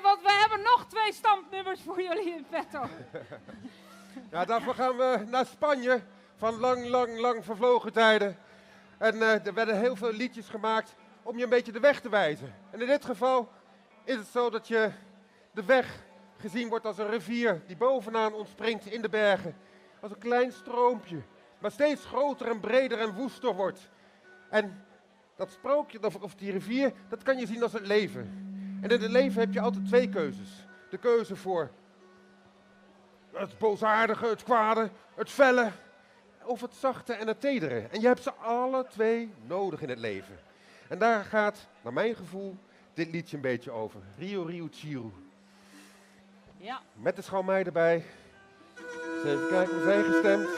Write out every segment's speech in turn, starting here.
want we hebben nog 2 stampnummers voor jullie in petto. Ja, daarvoor gaan we naar Spanje van lang vervlogen tijden. En er werden heel veel liedjes gemaakt om je een beetje de weg te wijzen. En in dit geval is het zo dat je de weg gezien wordt als een rivier die bovenaan ontspringt in de bergen. Als een klein stroompje, maar steeds groter en breder en woester wordt. En dat sprookje, of die rivier, dat kan je zien als het leven. En in het leven heb je altijd 2 keuzes. De keuze voor het boosaardige, het kwade, het felle, of het zachte en het tedere. En je hebt ze alle 2 nodig in het leven. En daar gaat, naar mijn gevoel, dit liedje een beetje over. Rio Rio Chiru. Ja. Met de schoonmeid erbij. Dus even kijken, we zijn gestemd.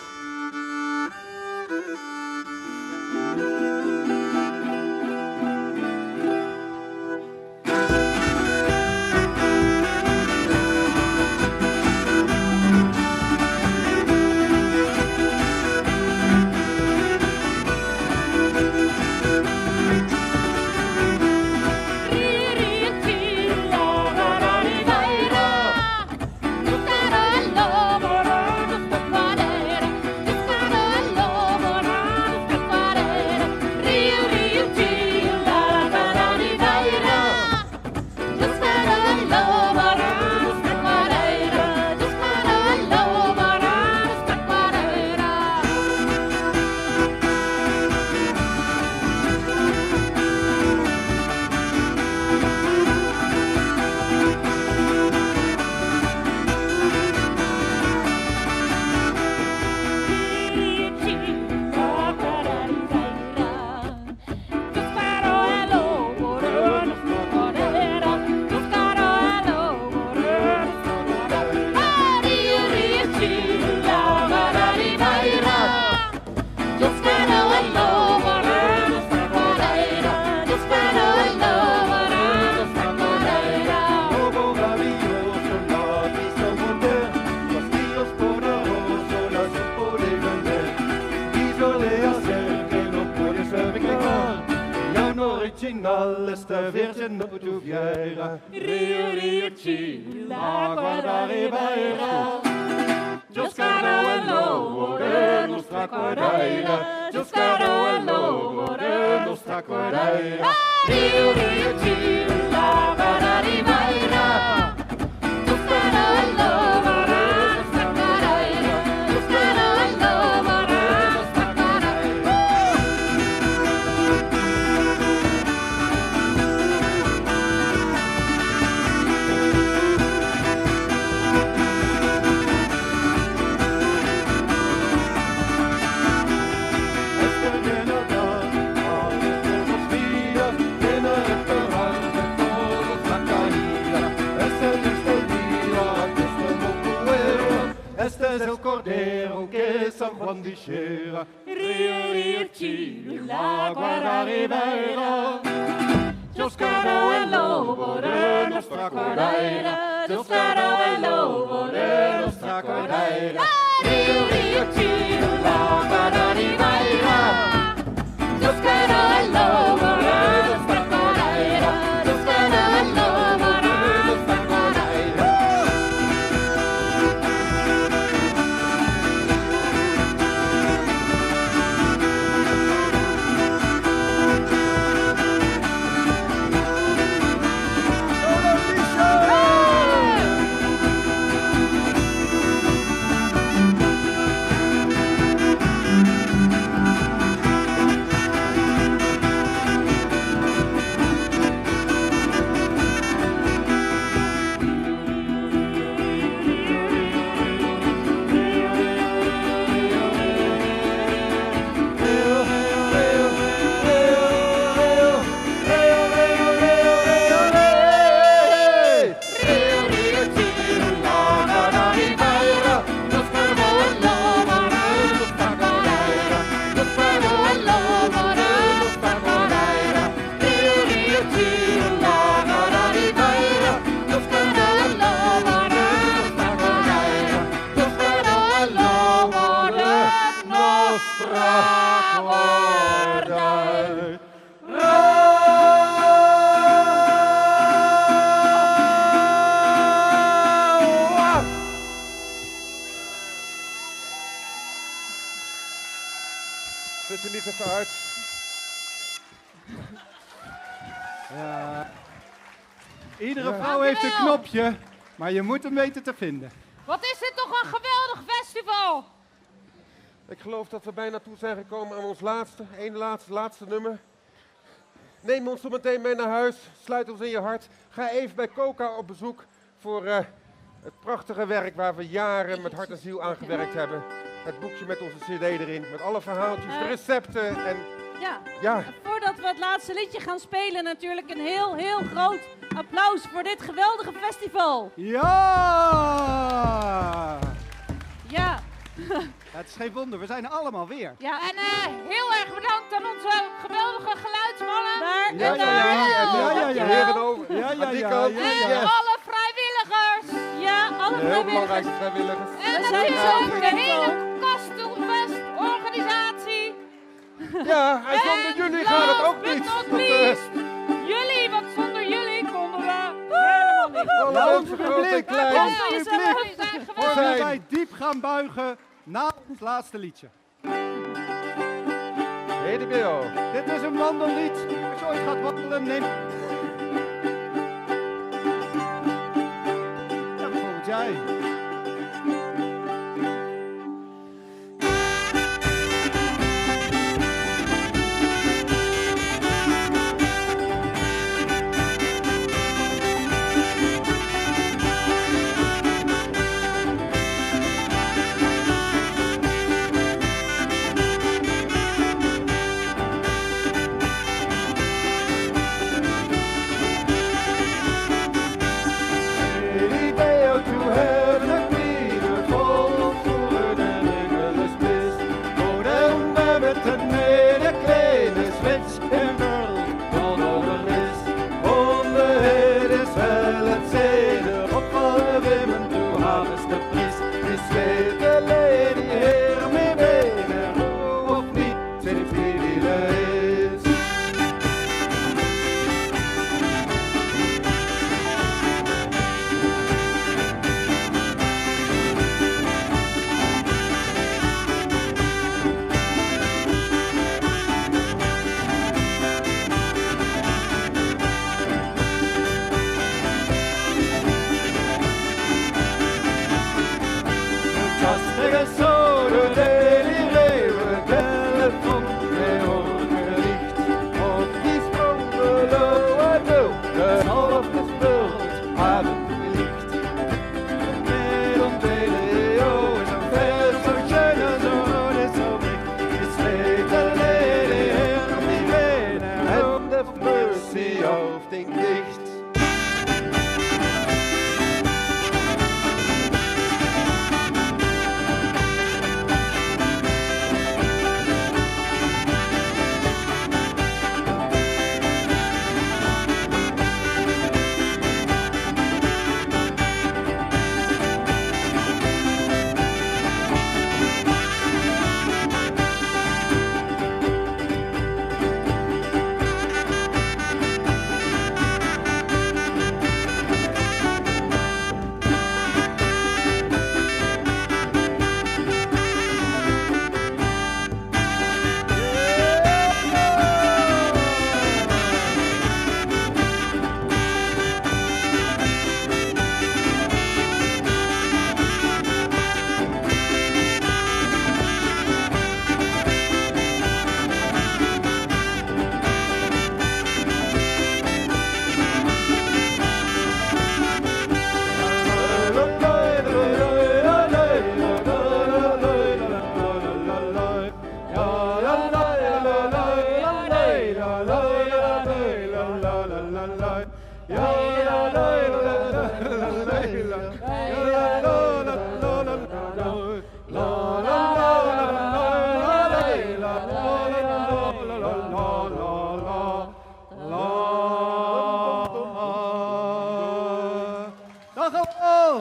Esta virgen no tuviera Rio, Rio, Chila, guarda ribeira Gioscaro e lobo de nostra cordeira Gioscaro e lobo de nostra cordeira Rio, Rio, Chila, guarda ribeira Gioscaro e lobo de nostra cordeira Gioscaro e lobo de nostra cordeira Este es el cordero que San Juan dijera Rio, Rio, Chila, guarda ribeira Gioscaro e lobo de nostra cordeira Gioscaro e lobo de nostra cordeira Rio, Rio, Chila, guarda ribeira Gioscaro e lobo de nostra cordeira Gioscaro e lobo de nostra cordeira even uit. Ja. Iedere vrouw heeft een knopje, maar je moet hem weten te vinden. Wat is dit toch een geweldig festival? Ik geloof dat we bijna toe zijn gekomen aan ons laatste nummer. Neem ons zo meteen mee naar huis, sluit ons in je hart. Ga even bij Coca op bezoek voor het prachtige werk waar we jaren met hart en ziel aan gewerkt hebben. Het boekje met onze cd erin, met alle verhaaltjes, de recepten en... Ja, voordat we het laatste liedje gaan spelen, natuurlijk een heel groot applaus voor dit geweldige festival. Ja! Ja. Het is geen wonder, we zijn er allemaal weer. Ja, en heel erg bedankt aan onze geweldige geluidsmannen. Daar Ja, En alle vrijwilligers. Ja, alle Heel vrijwilligers. belangrijke vrijwilligers. En natuurlijk ook de hele Castlefest organisatie. Ja, en zonder jullie gaat het ook niet. Last but not least, jullie, want zonder jullie konden we helemaal niet. Alle mensen, groot en klein. Jullie zijn Voordat geweldig. wij diep gaan buigen na het laatste liedje. Hey de Bill. Dit is een wandellied. Als je ooit gaat wandelen, neem... Ja, bijvoorbeeld jij.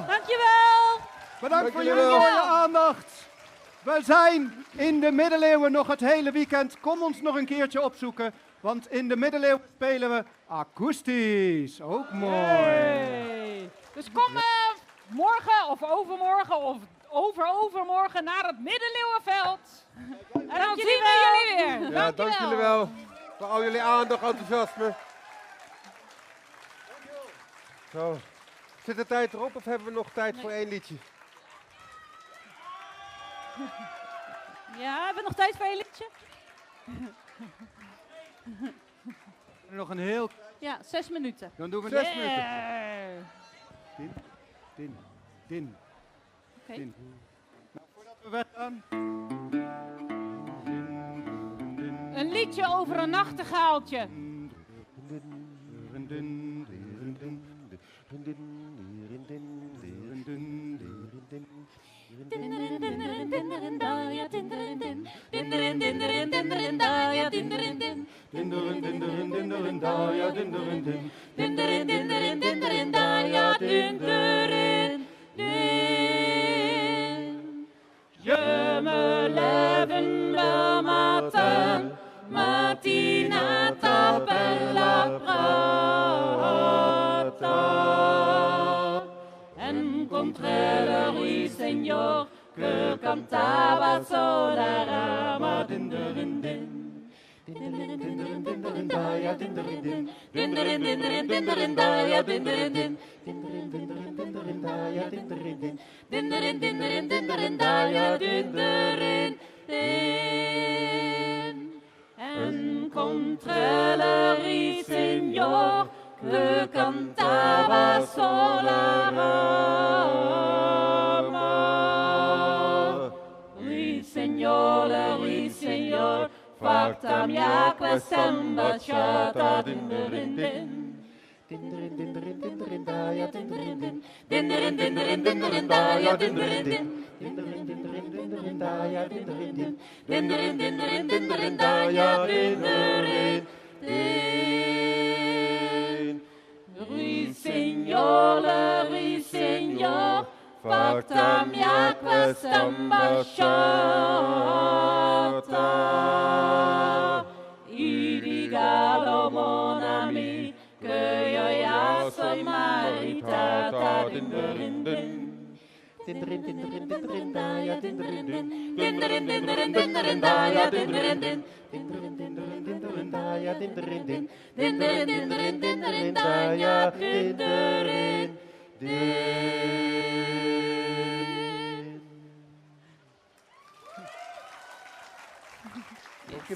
Dankjewel. Bedankt voor jullie mooie aandacht. We zijn in de middeleeuwen nog het hele weekend. Kom ons nog een keertje opzoeken. Want in de middeleeuwen spelen we akoestisch. Ook mooi. Dus kom morgen of overmorgen of overmorgen naar het Middeleeuwenveld. En dan zien we jullie weer. Ja, dank jullie wel. Voor al jullie aandacht, enthousiasme. Zo. Zit de tijd erop of hebben we nog tijd voor één liedje? Ja, hebben we nog tijd voor een liedje? Nog een heel... Ja, 6 minuten. Dan doen we 6 6 minuten. Din. Oké. Din. Nou, voordat we weggaan... Een liedje over een nachtegaaltje. Je me leven le matin, matinata per la prata. Encontré le ruiseñor que cantaba sola rama din din din. Encontré le ruiseñor que cantaba sola rama. Ruiseñor, facta mia questa baciata din din din. Ruiseñor, facta mia questa baciata. I regalo mon ami che io ja sono maritata din din din.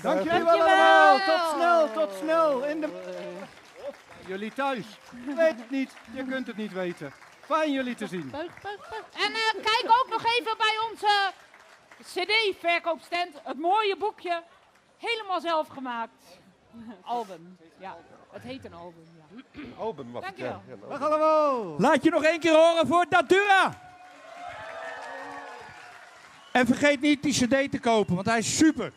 Dank jullie wel allemaal. Tot snel. Jullie thuis. Weet het niet, je kunt het niet weten. Fijn jullie te zien. En kijk ook nog even bij onze CD-verkoopstand. Het mooie boekje. Helemaal zelf gemaakt. Album. Ja, het heet een album. Ja. Album was het, ja. Dankjewel. Ja, een album. Dag allemaal. Laat je nog één keer horen voor Datura. En vergeet niet die cd te kopen, want hij is super.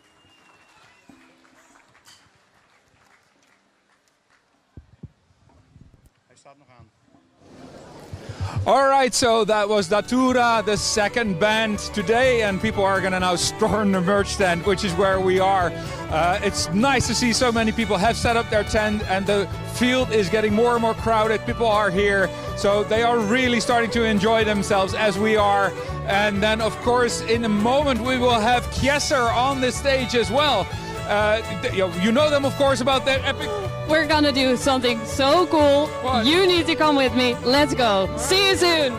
Hij staat nog aan. All right, so that was Datura, the second band today, and people are gonna now storm the merch stand, which is where we are. It's nice to see so many people have set up their tent, and the field is getting more and more crowded. People are here, so they are really starting to enjoy themselves as we are. And then, of course, in a moment we will have Kjesser on the stage as well. You know them, of course, about their epic. We're gonna do something so cool. What? You need to come with me. Let's go. See you soon.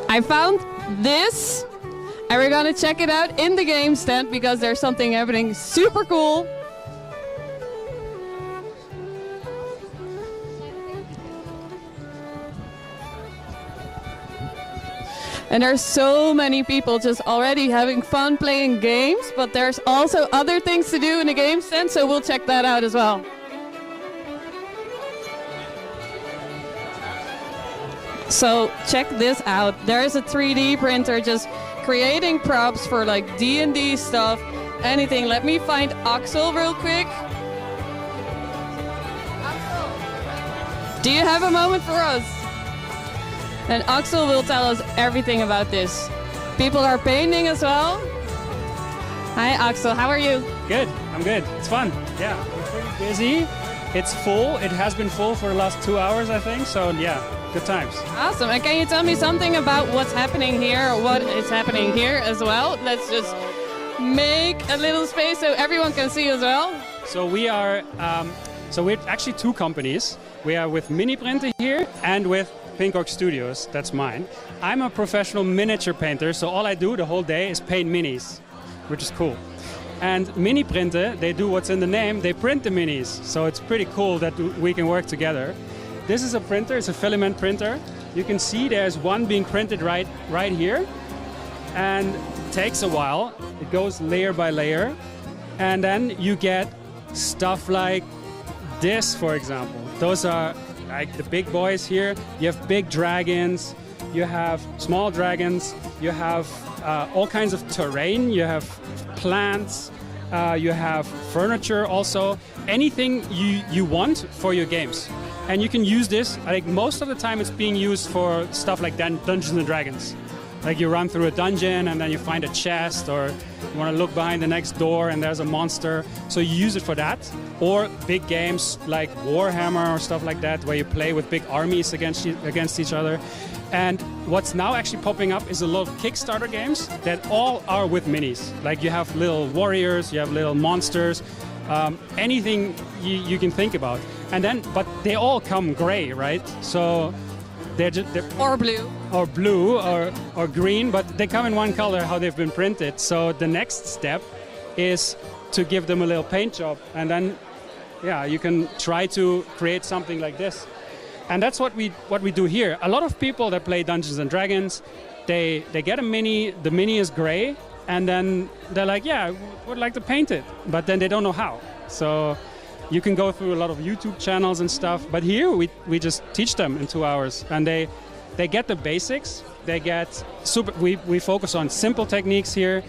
I found this and we're gonna check it out in the game stand because there's something happening super cool. And there's so many people just already having fun playing games, but there's also other things to do in the game stand, so we'll check that out as well. So check this out. There is a 3D printer just creating props for like D&D stuff, anything. Let me find Axel real quick. Do you have a moment for us? And Axel will tell us everything about this. People are painting as well. Hi Axel, how are you? Good, I'm good. It's fun. Yeah, we're pretty busy. It's full. It has been full for the last 2 hours, I think. So yeah, good times. Awesome. And can you tell me something about what's happening here, or what is happening here as well? Let's just make a little space so everyone can see as well. So we are, we're actually two companies. We are with Mini Printen here and with Pinkok Studios. That's mine. I'm a professional miniature painter, so all I do the whole day is paint minis, which is cool. And Mini Printen, they do what's in the name, they print the minis. So it's pretty cool that we can work together. This is a printer, it's a filament printer. You can see there's one being printed right here. And it takes a while. It goes layer by layer. And then you get stuff like this, for example. Those are like the big boys here. You have big dragons, you have small dragons, you have all kinds of terrain, you have plants, you have furniture also, anything you want for your games. And you can use this, like most of the time it's being used for stuff like Dungeons and Dragons. Like you run through a dungeon and then you find a chest, or you want to look behind the next door and there's a monster. So you use it for that. Or big games like Warhammer or stuff like that, where you play with big armies against each other. And what's now actually popping up is a lot of Kickstarter games that all are with minis. Like you have little warriors, you have little monsters, anything you can think about. And then, but they all come gray, right? So they're or blue. Or blue or green, but they come in one color how they've been printed. So the next step is to give them a little paint job, and then yeah, you can try to create something like this. And that's what we do here. A lot of people that play Dungeons and Dragons, they get a mini, the mini is gray, and then they're like, yeah, I would like to paint it, but then they don't know how. So you can go through a lot of YouTube channels and stuff, but here we just teach them in 2 hours, and they get the basics. They get we focus on simple techniques here,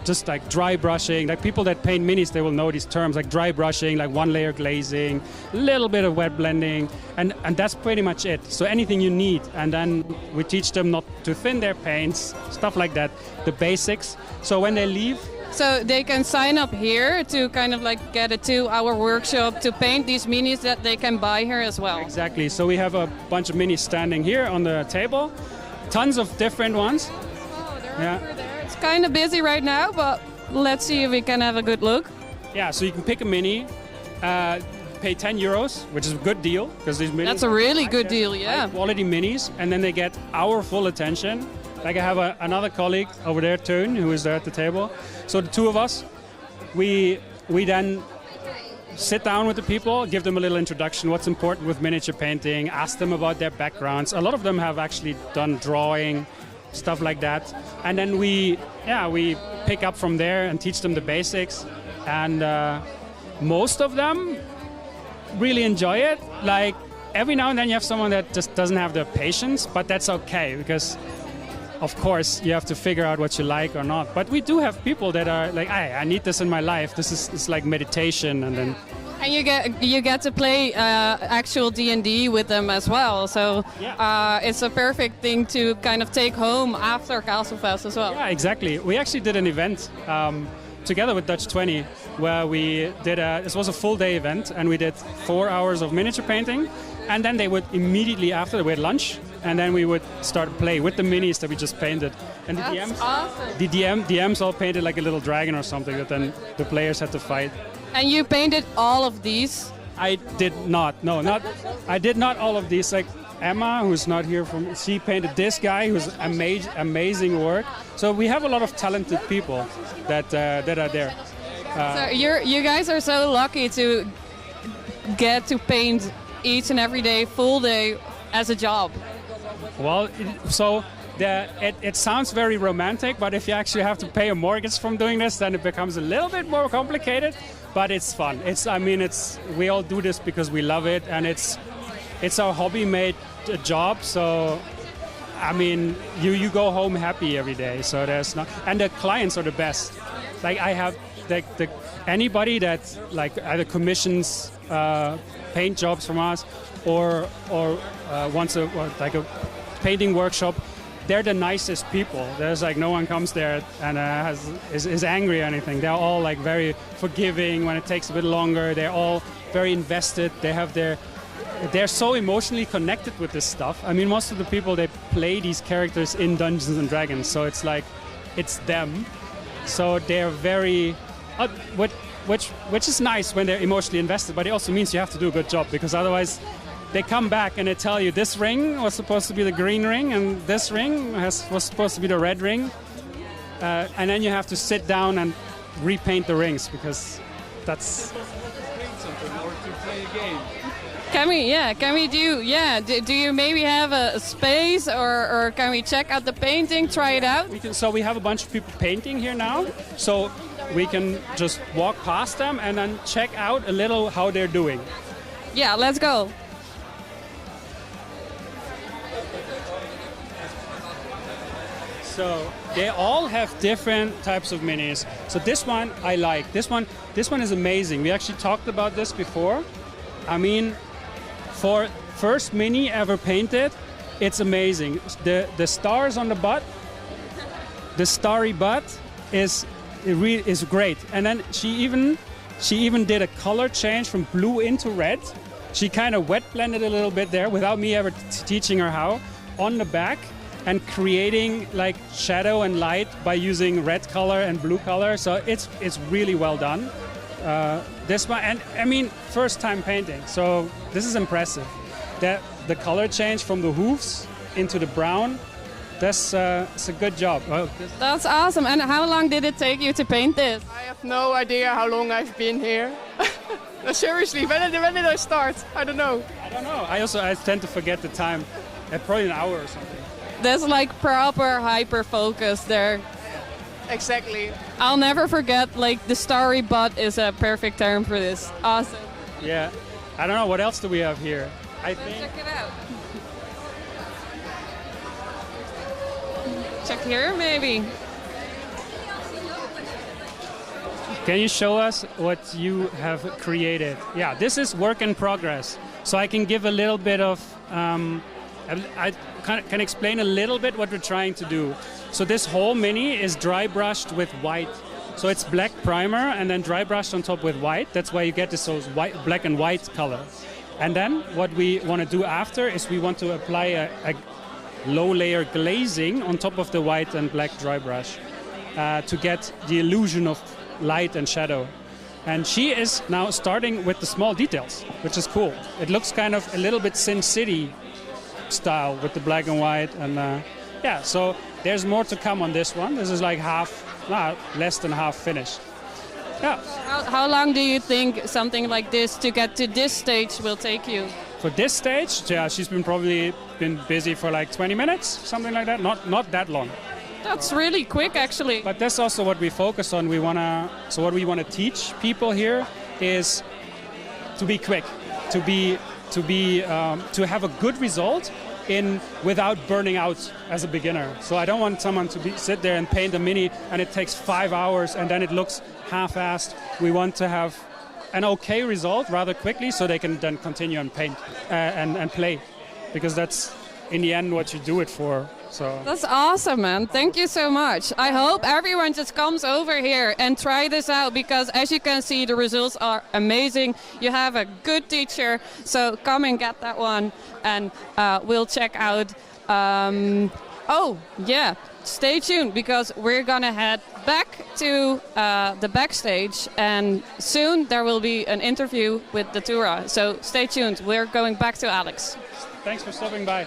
just like dry brushing. Like people that paint minis, they will know these terms like dry brushing, like one layer glazing, a little bit of wet blending, and that's pretty much it. So anything you need, and then we teach them not to thin their paints, stuff like that, the basics. So when they leave, so they can sign up here to kind of like get a 2-hour workshop to paint these minis that they can buy here as well. Exactly. So we have a bunch of minis standing here on the table, tons of different ones. Oh, they're over there. It's kind of busy right now, but let's see if we can have a good look. Yeah, so you can pick a mini, pay 10 euros, which is a good deal because these minis. That's a really good deal, yeah. Quality minis, and then they get our full attention. Like I have another colleague over there, Teun, who is there at the table. So the two of us, we then sit down with the people, give them a little introduction, what's important with miniature painting, ask them about their backgrounds. A lot of them have actually done drawing, stuff like that. And then we pick up from there and teach them the basics. And most of them really enjoy it. Like every now and then you have someone that just doesn't have the patience, but that's okay because of course, you have to figure out what you like or not. But we do have people that are like, I need this in my life. It's like meditation, and then. And you get to play actual D&D with them as well. So yeah. It's a perfect thing to kind of take home after Castlefest as well. Yeah, exactly. We actually did an event together with Dutch 20, where we did this was a full day event, and we did 4 hours of miniature painting. And then they would immediately after, we had lunch, and then we would start to play with the minis that we just painted. And That's awesome. The DMs all painted like a little dragon or something that then the players had to fight. And you painted all of these? I did not. No, I did not all of these. Like Emma, who's not here, she painted this guy who's amazing work. So we have a lot of talented people that are there. So you guys are so lucky to get to paint each and every day, full day, as a job. Well, it sounds very romantic, but if you actually have to pay a mortgage from doing this, then it becomes a little bit more complicated. But it's fun. We all do this because we love it, and it's our hobby made a job. So, I mean, you go home happy every day. So and the clients are the best. Like I have anybody that like either commissions paint jobs from us or wants a painting workshop, they're the nicest people. There's like no one comes there and is angry or anything. They're all like very forgiving when it takes a bit longer. They're all very invested. They're so emotionally connected with this stuff. I mean, most of the people, they play these characters in Dungeons and Dragons, so it's like it's them. So they're very, which is nice when they're emotionally invested, but it also means you have to do a good job, because otherwise they come back and they tell you this ring was supposed to be the green ring and this ring was supposed to be the red ring. And then you have to sit down and repaint the rings, because that's... Do you maybe have a space, or can we check out the painting, try it out? We have a bunch of people painting here now, so we can just walk past them and then check out a little how they're doing. Yeah, let's go. So they all have different types of minis. So this one I like. This one is amazing. We actually talked about this before. I mean, for first mini ever painted, it's amazing. The stars on the butt, the starry butt is great. And then she even did a color change from blue into red. She kind of wet blended a little bit there without me ever teaching her how, on the back, and creating like shadow and light by using red color and blue color. So it's really well done. This one, and I mean, first time painting, so this is impressive. The color change from the hooves into the brown, it's a good job. That's awesome. And how long did it take you to paint this? I have no idea how long I've been here. No, seriously, when did I start? I don't know. I tend to forget the time. Probably an hour or something. There's like proper hyper focus there. Exactly. I'll never forget, like, the starry butt is a perfect term for this. Awesome. Yeah. I don't know, what else do we have here? Check it out. Check here, maybe. Can you show us what you have created? Yeah, this is work in progress. So I can give a little bit of... I can explain a little bit what we're trying to do. So this whole mini is dry brushed with white. So it's black primer and then dry brushed on top with white. That's why you get this black and white color. And then what we want to do after is we want to apply a low layer glazing on top of the white and black dry brush to get the illusion of light and shadow. And she is now starting with the small details, which is cool. It looks kind of a little bit Sin City style with the black and white, and so there's more to come on this one. This is like less than half finished. Yeah. How long do you think something like this to get to this stage will take you? For this stage, she's probably been busy for like 20 minutes, something like that. Not that long. That's really quick, actually. But that's also what we focus on. So what we want to teach people here is to be quick, to have a good result without burning out as a beginner. So I don't want someone to sit there and paint a mini and it takes 5 hours and then it looks half-assed. We want to have an okay result rather quickly so they can then continue and paint and play, because that's in the end what you do it for. So that's awesome, man. Thank you so much. I hope everyone just comes over here and try this out, because as you can see, the results are amazing. You have a good teacher, so come and get that one, and we'll check out. Stay tuned, because we're gonna head back to the backstage, and soon there will be an interview with Datura. So stay tuned. We're going back to Alex. Thanks for stopping by.